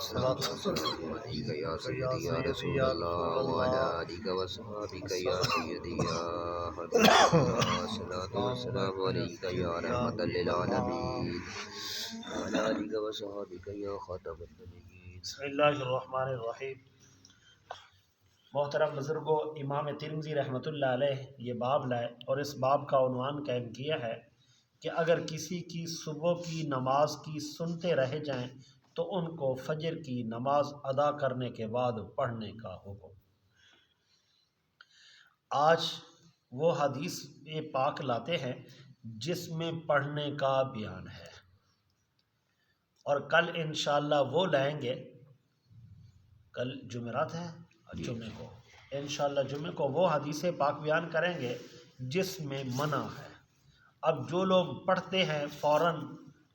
الصلاۃ والسلام علیک یا سیدی یا رسول اللہ وعلی آلک و صحابک یا سیدی یا حبیب اللہ الصلاۃ والسلام علیک یا رحمۃ للعالمین وعلی آلک و صحابک یا خاتم النبیین۔ بسم اللہ الرحمن الرحیم۔ محترم بزرگوں، امام ترمذی رحمۃ اللہ علیہ یہ باب لائے اور اس باب کا عنوان قائم کیا ہے کہ اگر کسی کی صبح کی نماز کی سنتے رہ جائیں تو ان کو فجر کی نماز ادا کرنے کے بعد پڑھنے کا حکم۔ آج وہ حدیث پاک لاتے ہیں جس میں پڑھنے کا بیان ہے، اور کل انشاءاللہ وہ لائیں گے، کل جمعرات ہے، جمعے کو انشاءاللہ جمعے کو وہ حدیث پاک بیان کریں گے جس میں منع ہے۔ اب جو لوگ پڑھتے ہیں فوراً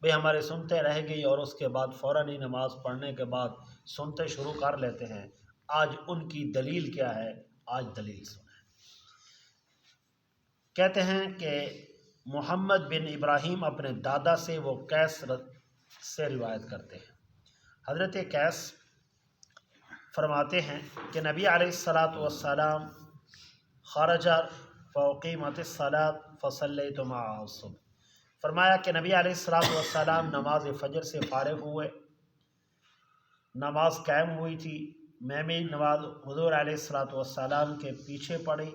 بھئی ہمارے سنتے رہ گئی اور اس کے بعد فوراً ہی نماز پڑھنے کے بعد سنتے شروع کر لیتے ہیں، آج ان کی دلیل کیا ہے؟ آج دلیل سنیں۔ کہتے ہیں کہ محمد بن ابراہیم اپنے دادا سے وہ قیس سے روایت کرتے ہیں۔ حضرت قیس فرماتے ہیں کہ نبی علیہ الصلاۃ والسلام خرج فاقیمت الصلاۃ فصلیت معہ الصبح، فرمایا کہ نبی علیہ الصلاۃ والسلام نماز فجر سے فارغ ہوئے، نماز قائم ہوئی تھی، میں بھی نماز حضور علیہ الصلاۃ والسلام کے پیچھے پڑھی۔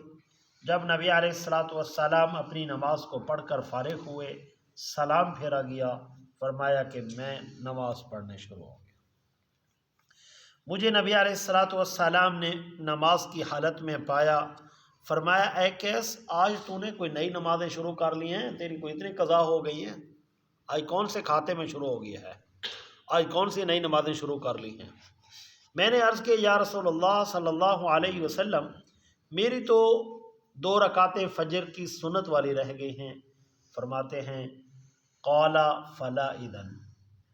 جب نبی علیہ الصلاۃ والسلام اپنی نماز کو پڑھ کر فارغ ہوئے، سلام پھیرا گیا، فرمایا کہ میں نماز پڑھنے شروع ہو گیا۔ مجھے نبی علیہ الصلاۃ والسلام نے نماز کی حالت میں پایا، فرمایا اے قیس، آج تو نے کوئی نئی نمازیں شروع کر لی ہیں، تیری کوئی اتنی قضا ہو گئی ہیں، آج کون سے کھاتے میں شروع ہو گیا ہے، آج کون سی نئی نمازیں شروع کر لی ہیں؟ میں نے عرض کی یا رسول اللہ صلی اللہ علیہ وسلم، میری تو 2 رکعتیں فجر کی سنت والی رہ گئی ہیں۔ فرماتے ہیں قال فلا اذن،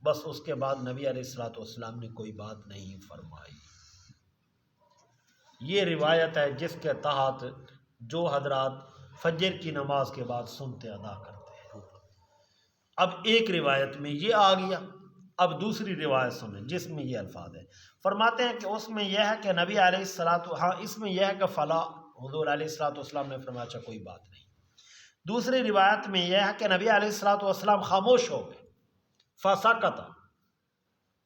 بس اس کے بعد نبی علیہ الصلاۃ والسلام نے کوئی بات نہیں فرمائی۔ یہ روایت ہے جس کے تحت جو حضرات فجر کی نماز کے بعد سنتے ادا کرتے ہیں۔ اب ایک روایت میں یہ آ گیا، اب دوسری روایت سنیں جس میں یہ الفاظ ہے۔ فرماتے ہیں کہ اس میں یہ ہے کہ نبی علیہ الصلاۃ اس میں یہ ہے کہ فلا، حضور علیہ الصلاۃ والسلام نے فرمایا اچھا کوئی بات نہیں۔ دوسری روایت میں یہ ہے کہ نبی علیہ الصلاۃ والسلام خاموش ہو گئے، فسکت،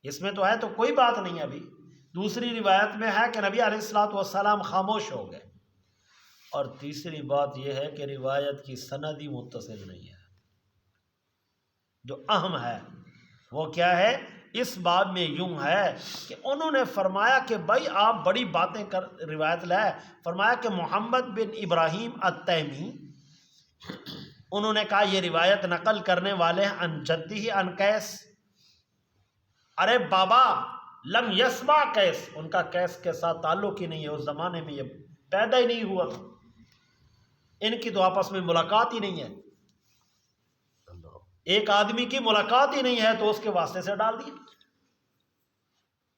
اس میں تو ہے تو کوئی بات نہیں ابھی۔ دوسری روایت میں ہے کہ نبی علیہ الصلاۃ والسلام خاموش ہو گئے، اور تیسری بات یہ ہے کہ روایت کی سند ہی متصل نہیں ہے۔ جو اہم ہے وہ کیا ہے؟ اس باب میں یوں ہے کہ انہوں نے فرمایا کہ بھائی آپ بڑی باتیں کر روایت لائے، فرمایا کہ محمد بن ابراہیم التیمی، انہوں نے کہا یہ روایت نقل کرنے والے ہیں عن جدہ عن قیس۔ ارے بابا، لم یسمع قیس، ان کا قیس کے ساتھ تعلق ہی نہیں ہے، اس زمانے میں یہ پیدا ہی نہیں ہوا تھا، ان کی تو آپس میں ملاقات ہی نہیں ہے۔ ایک آدمی کی ملاقات ہی نہیں ہے تو اس کے واسطے سے ڈال دیا،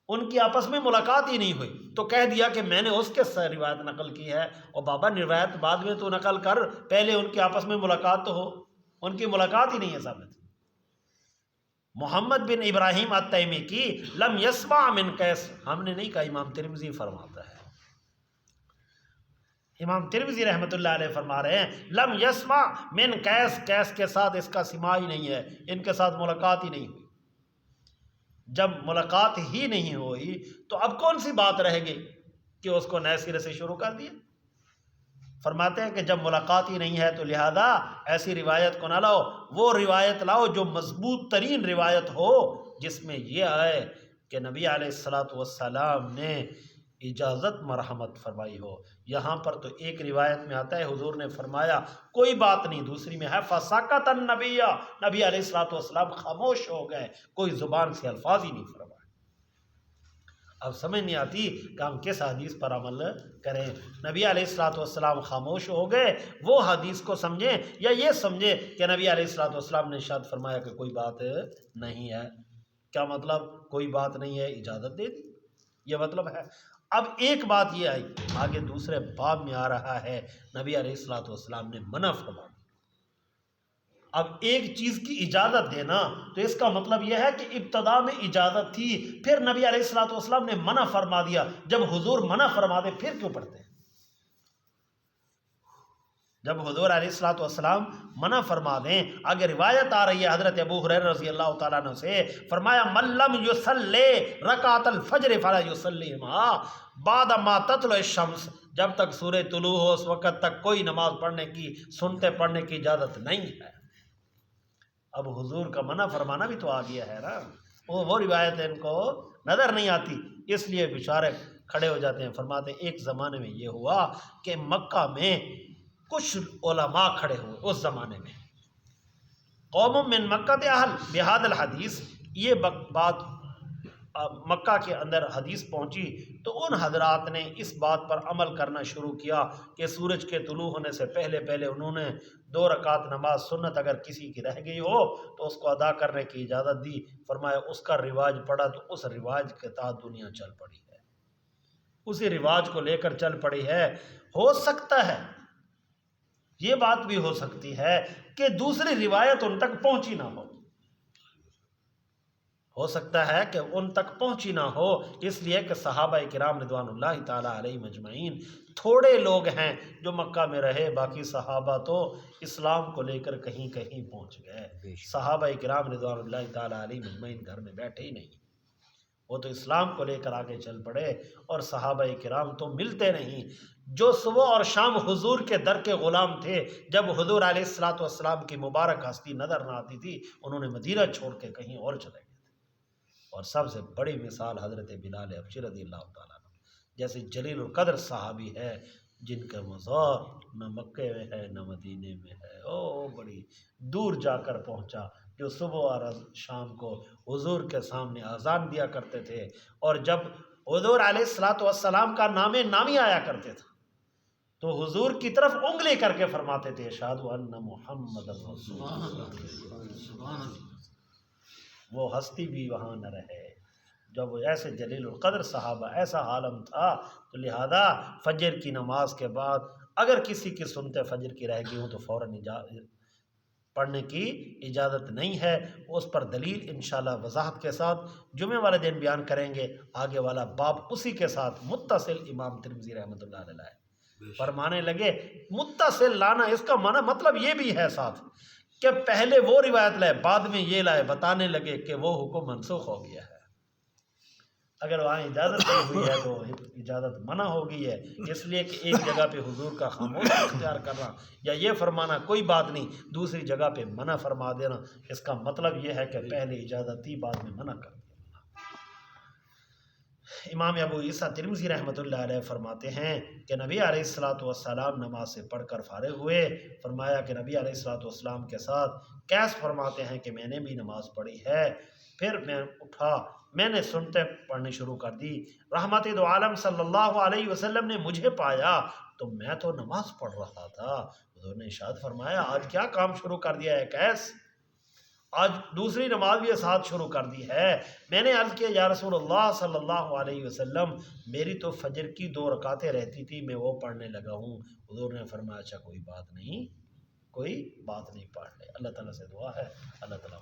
ان کی آپس میں ملاقات ہی نہیں ہوئی تو کہہ دیا کہ میں نے اس کے سے روایت نقل کی ہے۔ اور بابا روایت بعد میں تو نقل کر، پہلے ان کی آپس میں ملاقات تو ہو، ان کی ملاقات ہی نہیں ہے ثابت۔ محمد بن ابراہیم التیمی کی لم یسمع من قیس، ہم نے نہیں کہا، امام ترمذی فرماتا ہے، امام ترمذی رحمۃ اللہ علیہ فرما رہے ہیں لم یسمع من قیس، قیس کے ساتھ اس کا سماع ہی نہیں ہے، ان کے ساتھ ملاقات ہی نہیں ہوئی۔ جب ملاقات ہی نہیں ہوئی تو اب کون سی بات رہ گئی کہ اس کو نئے سرے سے شروع کر دیا؟ فرماتے ہیں کہ جب ملاقات ہی نہیں ہے تو لہذا ایسی روایت کو نہ لاؤ، وہ روایت لاؤ جو مضبوط ترین روایت ہو، جس میں یہ آئے کہ نبی علیہ الصلاۃ والسلام نے اجازت مرحمت فرمائی ہو۔ یہاں پر تو ایک روایت میں آتا ہے حضور نے فرمایا کوئی بات نہیں، دوسری میں ہے فسکت النبی، نبی علیہ الصلاۃ والسلام خاموش ہو گئے، کوئی زبان سے الفاظ ہی نہیں فرمائے۔ اب سمجھ نہیں آتی کہ ہم کس حدیث پر عمل کریں؟ نبی علیہ الصلاۃ والسلام خاموش ہو گئے، وہ حدیث کو سمجھیں یا یہ سمجھیں کہ نبی علیہ الصلاۃ والسلام نے ارشاد فرمایا کہ کوئی بات نہیں ہے؟ کیا مطلب کوئی بات نہیں ہے، اجازت دے دی، یہ مطلب ہے۔ اب ایک بات یہ آئی، آگے دوسرے باب میں آ رہا ہے نبی علیہ الصلاۃ والسلام نے منع فرما دی۔ اب ایک چیز کی اجازت دینا تو اس کا مطلب یہ ہے کہ ابتدا میں اجازت تھی، پھر نبی علیہ الصلوۃ والسلام نے منع فرما دیا۔ جب حضور منع فرما دے پھر کیوں پڑھتے ہیں؟ جب حضور علیہ الصلوۃ والسلام منع فرما دیں، اگر روایت آ رہی ہے حضرت ابو ہریرہ رضی اللہ تعالیٰ عنہ سے، فرمایا من لم یصلی رکعۃ الفجر فلا یصلیھا بعد ما تطلع الشمس، جب تک سورج طلوع ہو اس وقت تک کوئی نماز پڑھنے کی، سنتے پڑھنے کی اجازت نہیں ہے۔ اب حضور کا منع فرمانا بھی تو آ گیا ہے نا، وہ روایت ان کو نظر نہیں آتی، اس لیے بیچارے کھڑے ہو جاتے ہیں، فرماتے ہیں ایک زمانے میں یہ ہوا کہ مکہ میں کچھ علماء کھڑے ہوئے اس زمانے میں، قوم من مکہ اہل بہذا الحدیث، یہ بات مکہ کے اندر حدیث پہنچی تو ان حضرات نے اس بات پر عمل کرنا شروع کیا کہ سورج کے طلوع ہونے سے پہلے پہلے انہوں نے 2 رکعت نماز سنت اگر کسی کی رہ گئی ہو تو اس کو ادا کرنے کی اجازت دی۔ فرمایا اس کا رواج پڑا تو اس رواج کے تحت دنیا چل پڑی ہے، اسی رواج کو لے کر چل پڑی ہے۔ ہو سکتا ہے، یہ بات بھی ہو سکتی ہے کہ دوسری روایت ان تک پہنچی نہ ہو سکتا ہے کہ ان تک پہنچی نہ ہو، اس لیے کہ صحابہ کرام رضوان اللہ تعالیٰ علیہم اجمعین تھوڑے لوگ ہیں جو مکہ میں رہے، باقی صحابہ تو اسلام کو لے کر کہیں کہیں پہنچ گئے۔ صحابہ کرام رضوان اللہ تعالیٰ علیہم اجمعین گھر میں بیٹھے ہی نہیں، وہ تو اسلام کو لے کر آگے چل پڑے، اور صحابہ کرام تو ملتے نہیں۔ جو صبح اور شام حضور کے در کے غلام تھے، جب حضور علیہ الصلوۃ والسلام کی مبارک ہستی نظر نہ آتی تھی، انہوں نے مدینہ چھوڑ کے کہیں اور چلے گئے تھے۔ اور سب سے بڑی مثال حضرت بلال حبشی رضی اللہ تعالیٰ عنہ جیسے جلیل القدر صحابی ہے، جن کا مزار نہ مکے میں ہے نہ مدینے میں ہے، بڑی دور جا کر پہنچا، جو صبح اور شام کو حضور کے سامنے اذان دیا کرتے تھے، اور جب حضور علیہ الصلوۃ والسلام کا نام نامی آیا کرتے تھے تو حضور کی طرف انگلی کر کے فرماتے تھے اشہد ان محمد رسول اللہ۔ وہ ہستی بھی وہاں نہ رہے، جب وہ ایسے جلیل القدر صحابہ، ایسا عالم تھا، تو لہذا فجر کی نماز کے بعد اگر کسی کی سنتے فجر کی رہ گئی ہوں تو فوراً پڑھنے کی اجازت نہیں ہے۔ اس پر دلیل انشاءاللہ وضاحت کے ساتھ جمعہ والے دن بیان کریں گے۔ آگے والا باب اسی کے ساتھ متصل امام ترمذی رحمۃ اللہ علیہ فرمانے لگے، متصل لانا اس کا معنی مطلب یہ بھی ہے ساتھ کہ پہلے وہ روایت لائے بعد میں یہ لائے، بتانے لگے کہ وہ حکم منسوخ ہو گیا ہے۔ اگر وہاں اجازت نہیں ہوئی ہے تو اجازت منع ہو گئی ہے، اس لیے کہ ایک جگہ پہ حضور کا خاموش اختیار کرنا یا یہ فرمانا کوئی بات نہیں، دوسری جگہ پہ منع فرما دینا، اس کا مطلب یہ ہے کہ پہلے اجازت تھی بعد میں منع کر دیا۔ امام ابو عیسیٰ ترمذی رحمۃ اللہ علیہ فرماتے ہیں کہ نبی علیہ الصلوۃ والسلام نماز سے پڑھ کر فارغ ہوئے، فرمایا کہ نبی علیہ الصلوۃ والسلام کے ساتھ کیس فرماتے ہیں کہ میں نے بھی نماز پڑھی ہے، پھر میں اٹھا، میں نے سنتے پڑھنی شروع کر دی، رحمت دو عالم صلی اللہ علیہ وسلم نے مجھے پایا تو میں تو نماز پڑھ رہا تھا۔ حضور نے ارشاد فرمایا آج کیا کام شروع کر دیا ہے کیس، آج دوسری نماز بھی ساتھ شروع کر دی ہے۔ میں نے عرض کیا یا رسول اللہ صلی اللہ علیہ وسلم میری تو فجر کی 2 رکعتیں رہتی تھی، میں وہ پڑھنے لگا ہوں۔ حضور نے فرمایا اچھا کوئی بات نہیں، کوئی بات نہیں، پڑھ لے۔ اللہ تعالیٰ سے دعا ہے اللہ تعالیٰ